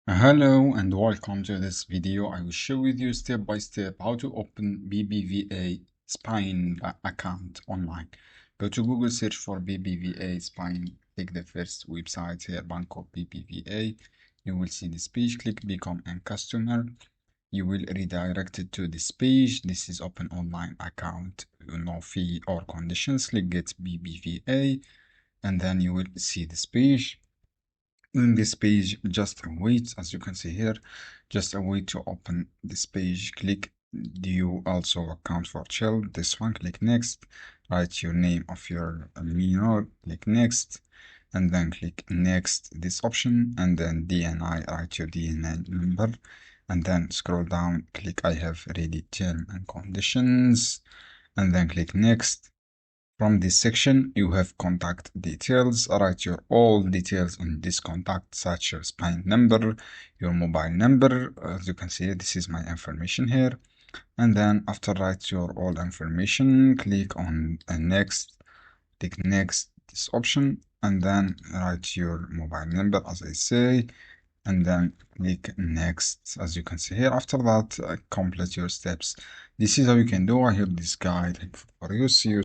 Hello and welcome to this video. I will show with you step by step how to open BBVA Spain account online. Go to Google, search for BBVA Spain, click the first website here, Banco BBVA. You will see this page, click become a customer. You will redirect it to this page. This is open online account, no fee or conditions. Click get BBVA and then you will see this page. In this page, just wait, as you can see here, just wait to open this page. Click do you also account for child, this one, click next, write your name of your minor, click next, and then click next this option, and then DNI, write your DNI number, and then scroll down, click I have ready term and conditions, and then click next. From this section, you have contact details. Write your all details in this contact, such as PIN number, your mobile number. As you can see, this is my information here. And then after write your all information, click on next, click next, this option, and then write your mobile number, as I say, and then click next, as you can see here. After that, complete your steps. This is how you can do. I hope this guide helpful for you. See you.